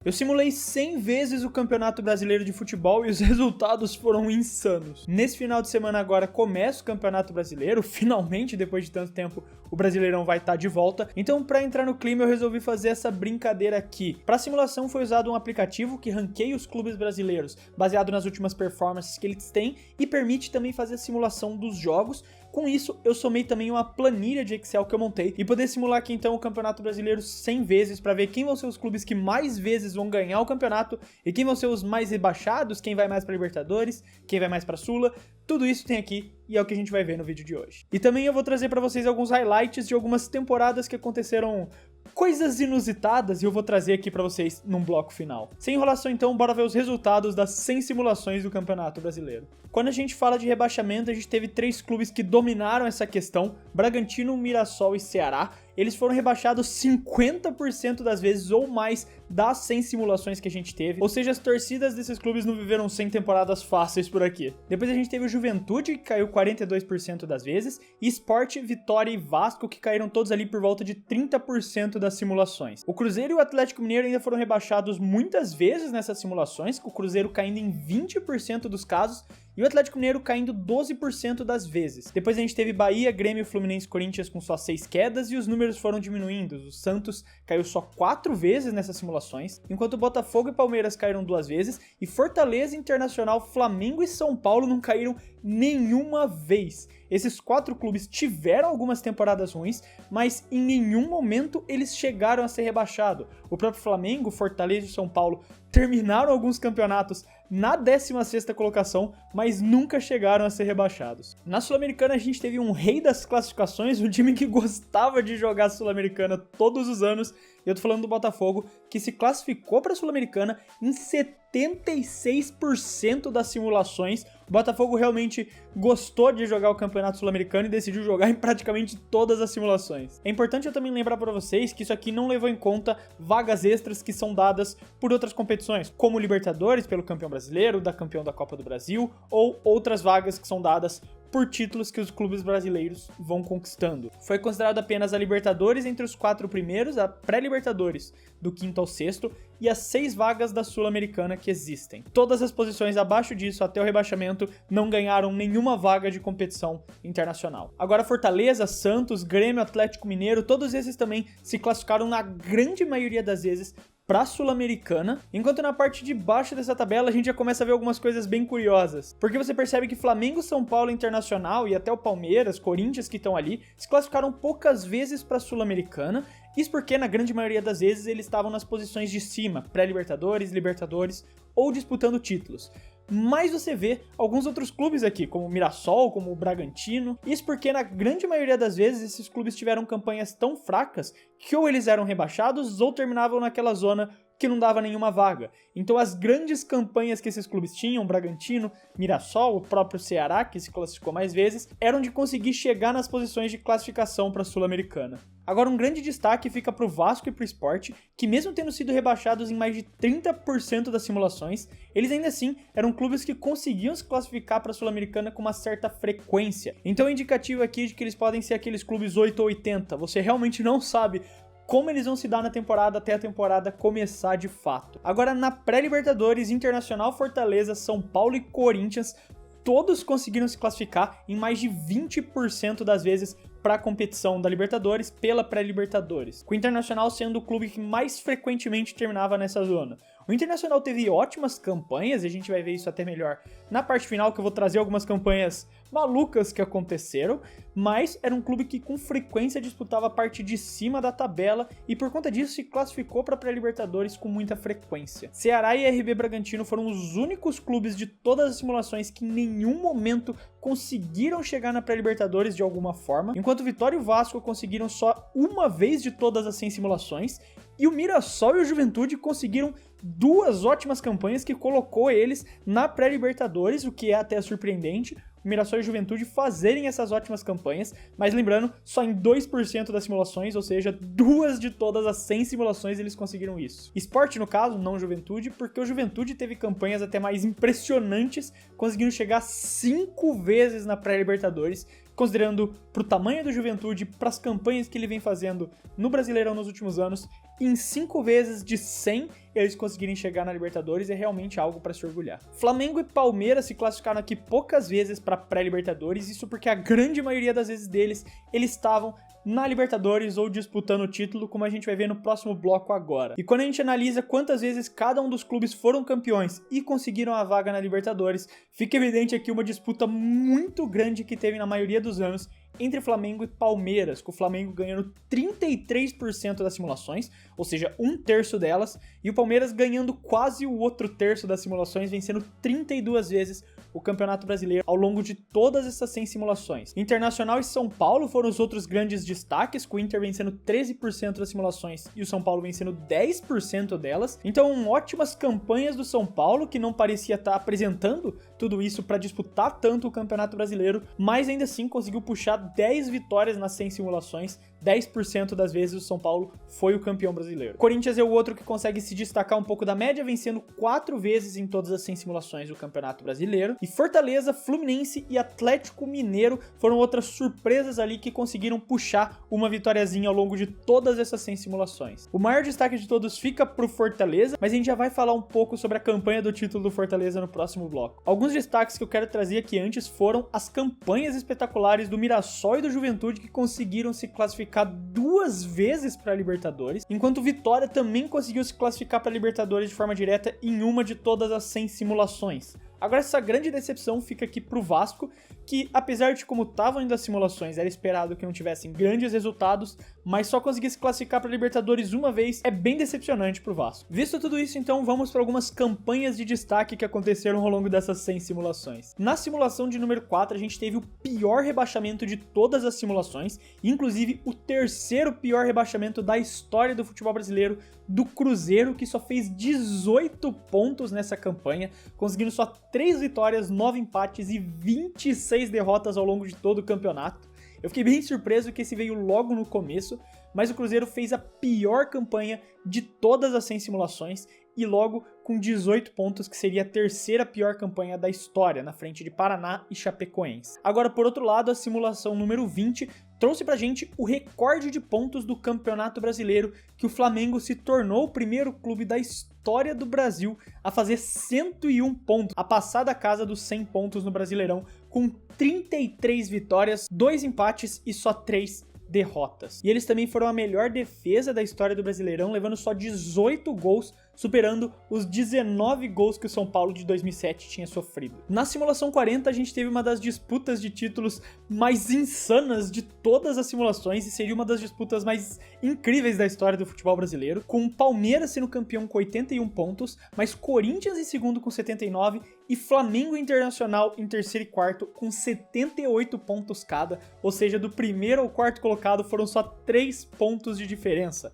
Eu simulei 100 vezes o Campeonato Brasileiro de Futebol e os resultados foram insanos. Nesse final de semana agora começa o Campeonato Brasileiro, finalmente, depois de tanto tempo, o Brasileirão vai estar de volta. Então, para entrar no clima, eu resolvi fazer essa brincadeira aqui. Para a simulação foi usado um aplicativo que ranqueia os clubes brasileiros, baseado nas últimas performances que eles têm, e permite também fazer a simulação dos jogos. Com isso, eu somei também uma planilha de Excel que eu montei e poder simular aqui então o Campeonato Brasileiro 100 vezes para ver quem vão ser os clubes que mais vezes vão ganhar o campeonato e quem vão ser os mais rebaixados, quem vai mais para Libertadores, quem vai mais para Sula. Tudo isso tem aqui e é o que a gente vai ver no vídeo de hoje. E também eu vou trazer para vocês alguns highlights de algumas temporadas que aconteceram coisas inusitadas e eu vou trazer aqui pra vocês num bloco final. Sem enrolação então, bora ver os resultados das 100 simulações do Campeonato Brasileiro. Quando a gente fala de rebaixamento, a gente teve 3 clubes que dominaram essa questão: Bragantino, Mirassol e Ceará. Eles foram rebaixados 50% das vezes ou mais das 100 simulações que a gente teve. Ou seja, as torcidas desses clubes não viveram 100 temporadas fáceis por aqui. Depois a gente teve o Juventude, que caiu 42% das vezes, e Sport, Vitória e Vasco, que caíram todos ali por volta de 30% das simulações. O Cruzeiro e o Atlético Mineiro ainda foram rebaixados muitas vezes nessas simulações, com o Cruzeiro caindo em 20% dos casos, e o Atlético Mineiro caindo 12% das vezes. Depois a gente teve Bahia, Grêmio, Fluminense e Corinthians com só 6 quedas e os números foram diminuindo. O Santos caiu só 4 vezes nessas simulações, enquanto Botafogo e Palmeiras caíram 2 vezes e Fortaleza, Internacional, Flamengo e São Paulo não caíram nenhuma vez. Esses 4 clubes tiveram algumas temporadas ruins, mas em nenhum momento eles chegaram a ser rebaixados. O próprio Flamengo, Fortaleza e São Paulo terminaram alguns campeonatos na 16ª colocação, mas nunca chegaram a ser rebaixados. Na Sul-Americana a gente teve um rei das classificações, um time que gostava de jogar a Sul-Americana todos os anos, e eu tô falando do Botafogo, que se classificou para a Sul-Americana em 76% das simulações. O Botafogo realmente gostou de jogar o Campeonato Sul-Americano e decidiu jogar em praticamente todas as simulações. É importante eu também lembrar para vocês que isso aqui não levou em conta vagas extras que são dadas por outras competições, como Libertadores pelo campeão brasileiro, da campeão da Copa do Brasil, ou outras vagas que são dadas por títulos que os clubes brasileiros vão conquistando. Foi considerado apenas a Libertadores entre os 4 primeiros, a pré-Libertadores do 5º ao 6º e as 6 vagas da Sul-Americana que existem. Todas as posições abaixo disso até o rebaixamento não ganharam nenhuma vaga de competição internacional. Agora Fortaleza, Santos, Grêmio, Atlético Mineiro, todos esses também se classificaram na grande maioria das vezes para a Sul-Americana, enquanto na parte de baixo dessa tabela a gente já começa a ver algumas coisas bem curiosas, porque você percebe que Flamengo, São Paulo, Internacional e até o Palmeiras, Corinthians que estão ali, se classificaram poucas vezes para a Sul-Americana. Isso porque na grande maioria das vezes eles estavam nas posições de cima, pré-Libertadores, Libertadores ou disputando títulos. Mas você vê alguns outros clubes aqui, como o Mirassol, como o Bragantino. Isso porque na grande maioria das vezes esses clubes tiveram campanhas tão fracas que ou eles eram rebaixados ou terminavam naquela zona que não dava nenhuma vaga. Então as grandes campanhas que esses clubes tinham, Bragantino, Mirassol, o próprio Ceará, que se classificou mais vezes, eram de conseguir chegar nas posições de classificação para a Sul-Americana. Agora um grande destaque fica para o Vasco e para o Sport, que mesmo tendo sido rebaixados em mais de 30% das simulações, eles ainda assim eram clubes que conseguiam se classificar para a Sul-Americana com uma certa frequência. Então é indicativo aqui de que eles podem ser aqueles clubes 8 ou 80, você realmente não sabe como eles vão se dar na temporada até a temporada começar de fato. Agora na pré-Libertadores, Internacional, Fortaleza, São Paulo e Corinthians, todos conseguiram se classificar em mais de 20% das vezes para a competição da Libertadores pela pré-Libertadores, com o Internacional sendo o clube que mais frequentemente terminava nessa zona. O Internacional teve ótimas campanhas, e a gente vai ver isso até melhor na parte final, que eu vou trazer algumas campanhas malucas que aconteceram, mas era um clube que com frequência disputava a parte de cima da tabela e por conta disso se classificou para a pré-Libertadores com muita frequência. Ceará e RB Bragantino foram os únicos clubes de todas as simulações que em nenhum momento conseguiram chegar na pré-Libertadores de alguma forma, enquanto Vitória e o Vasco conseguiram só uma vez de todas as 100 simulações, e o Mirassol e o Juventude conseguiram 2 ótimas campanhas que colocou eles na pré-Libertadores, o que é até surpreendente, o Mirassol e o Juventude fazerem essas ótimas campanhas, mas lembrando, só em 2% das simulações, ou seja, 2 de todas as 100 simulações eles conseguiram isso. Sport no caso, não Juventude, porque o Juventude teve campanhas até mais impressionantes, conseguindo chegar 5 vezes na pré-Libertadores, considerando pro tamanho do Juventude, pras campanhas que ele vem fazendo no Brasileirão nos últimos anos, em 5 vezes de 100 eles conseguirem chegar na Libertadores é realmente algo para se orgulhar. Flamengo e Palmeiras se classificaram aqui poucas vezes para pré-Libertadores, isso porque a grande maioria das vezes deles, eles estavam na Libertadores ou disputando o título, como a gente vai ver no próximo bloco agora. E quando a gente analisa quantas vezes cada um dos clubes foram campeões e conseguiram a vaga na Libertadores, fica evidente aqui uma disputa muito grande que teve na maioria dos anos entre Flamengo e Palmeiras, com o Flamengo ganhando 33% das simulações, ou seja, 1/3 delas, e o Palmeiras ganhando quase o outro terço das simulações, vencendo 32 vezes o Campeonato Brasileiro ao longo de todas essas 100 simulações. Internacional e São Paulo foram os outros grandes destaques, com o Inter vencendo 13% das simulações e o São Paulo vencendo 10% delas. Então, ótimas campanhas do São Paulo, que não parecia estar apresentando tudo isso para disputar tanto o Campeonato Brasileiro, mas ainda assim conseguiu puxar 10 vitórias nas 100 simulações, 10% das vezes o São Paulo foi o campeão brasileiro. Corinthians é o outro que consegue se destacar um pouco da média, vencendo 4 vezes em todas as 100 simulações do Campeonato Brasileiro. E Fortaleza, Fluminense e Atlético Mineiro foram outras surpresas ali que conseguiram puxar uma vitóriazinha ao longo de todas essas 100 simulações. O maior destaque de todos fica pro Fortaleza, mas a gente já vai falar um pouco sobre a campanha do título do Fortaleza no próximo bloco. Alguns destaques que eu quero trazer aqui antes foram as campanhas espetaculares do Mirassol e do Juventude, que conseguiram se classificar 2 vezes para a Libertadores, enquanto o Vitória também conseguiu se classificar para a Libertadores de forma direta em uma de todas as 100 simulações. Agora, essa grande decepção fica aqui pro Vasco, que apesar de como estavam indo as simulações, era esperado que não tivessem grandes resultados, mas só conseguir se classificar para Libertadores uma vez é bem decepcionante pro Vasco. Visto tudo isso, então vamos para algumas campanhas de destaque que aconteceram ao longo dessas 100 simulações. Na simulação de número 4, a gente teve o pior rebaixamento de todas as simulações, inclusive o terceiro pior rebaixamento da história do futebol brasileiro, do Cruzeiro, que só fez 18 pontos nessa campanha, conseguindo só 3 vitórias, 9 empates e 26 derrotas ao longo de todo o campeonato. Eu fiquei bem surpreso que esse veio logo no começo, mas o Cruzeiro fez a pior campanha de todas as 100 simulações e logo com 18 pontos, que seria a terceira pior campanha da história, na frente de Paraná e Chapecoense. Agora, por outro lado, a simulação número 20 trouxe pra gente o recorde de pontos do Campeonato Brasileiro, que o Flamengo se tornou o primeiro clube da história do Brasil a fazer 101 pontos, a passar da casa dos 100 pontos no Brasileirão, com 33 vitórias, 2 empates e só 3 derrotas. E eles também foram a melhor defesa da história do Brasileirão, levando só 18 gols, superando os 19 gols que o São Paulo de 2007 tinha sofrido. Na simulação 40, a gente teve uma das disputas de títulos mais insanas de todas as simulações e seria uma das disputas mais incríveis da história do futebol brasileiro, com o Palmeiras sendo campeão com 81 pontos, mas Corinthians em segundo com 79 e Flamengo Internacional em terceiro e quarto com 78 pontos cada, ou seja, do primeiro ao quarto colocado foram só 3 pontos de diferença.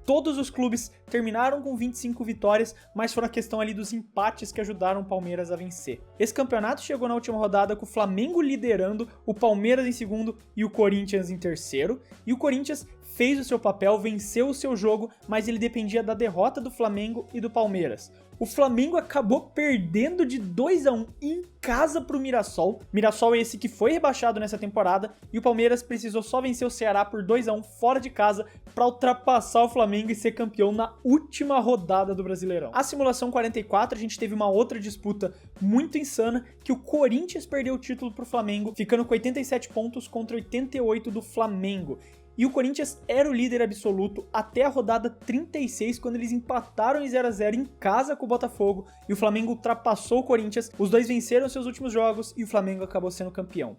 Todos os clubes terminaram com 25 vitórias, mas foi a questão ali dos empates que ajudaram o Palmeiras a vencer. Esse campeonato chegou na última rodada com o Flamengo liderando, o Palmeiras em segundo e o Corinthians em terceiro. E o Corinthians fez o seu papel, venceu o seu jogo, mas ele dependia da derrota do Flamengo e do Palmeiras. O Flamengo acabou perdendo de 2-1 em casa pro Mirassol. Mirassol é esse que foi rebaixado nessa temporada e o Palmeiras precisou só vencer o Ceará por 2-1 fora de casa para ultrapassar o Flamengo e ser campeão na última rodada do Brasileirão. A simulação 44, a gente teve uma outra disputa muito insana, que o Corinthians perdeu o título pro Flamengo, ficando com 87 pontos contra 88 do Flamengo. E o Corinthians era o líder absoluto até a rodada 36, quando eles empataram em 0-0 em casa com o Botafogo e o Flamengo ultrapassou o Corinthians. Os dois venceram seus últimos jogos e o Flamengo acabou sendo campeão.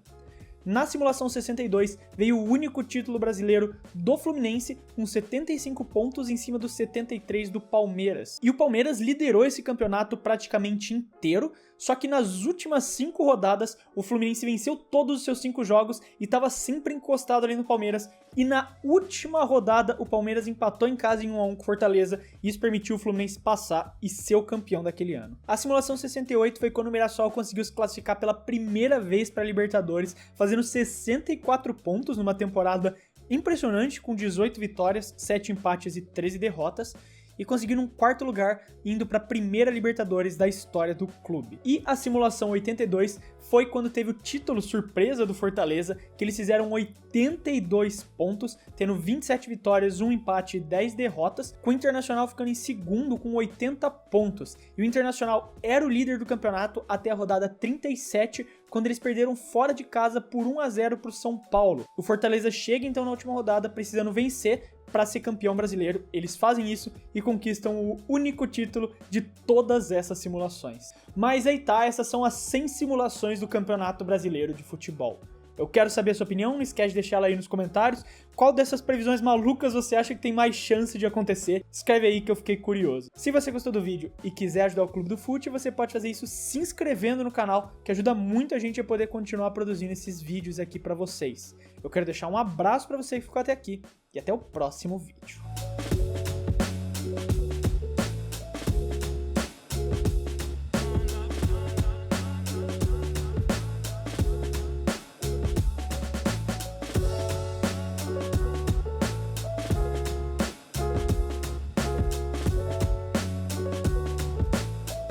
Na simulação 62, veio o único título brasileiro do Fluminense, com 75 pontos em cima dos 73 do Palmeiras. E o Palmeiras liderou esse campeonato praticamente inteiro, só que nas últimas 5 rodadas, o Fluminense venceu todos os seus 5 jogos e estava sempre encostado ali no Palmeiras. E na última rodada, o Palmeiras empatou em casa em 1-1 com Fortaleza, e isso permitiu o Fluminense passar e ser o campeão daquele ano. A simulação 68 foi quando o Mirassol conseguiu se classificar pela primeira vez para a Libertadores, fazendo 64 pontos numa temporada impressionante, com 18 vitórias, 7 empates e 13 derrotas. e conseguiram um quarto lugar, indo para a primeira Libertadores da história do clube. E a simulação 82 foi quando teve o título surpresa do Fortaleza, que eles fizeram 82 pontos, tendo 27 vitórias, 1 empate e 10 derrotas, com o Internacional ficando em segundo com 80 pontos. E o Internacional era o líder do campeonato até a rodada 37, quando eles perderam fora de casa por 1-0 para o São Paulo. O Fortaleza chega então na última rodada precisando vencer para ser campeão brasileiro. Eles fazem isso e conquistam o único título de todas essas simulações. Mas aí tá, essas são as 100 simulações do Campeonato Brasileiro de Futebol. Eu quero saber a sua opinião, não esquece de deixar ela aí nos comentários. Qual dessas previsões malucas você acha que tem mais chance de acontecer? Escreve aí que eu fiquei curioso. Se você gostou do vídeo e quiser ajudar o Clube do Fute, você pode fazer isso se inscrevendo no canal, que ajuda muito a gente a poder continuar produzindo esses vídeos aqui pra vocês. Eu quero deixar um abraço pra você que ficou até aqui e até o próximo vídeo.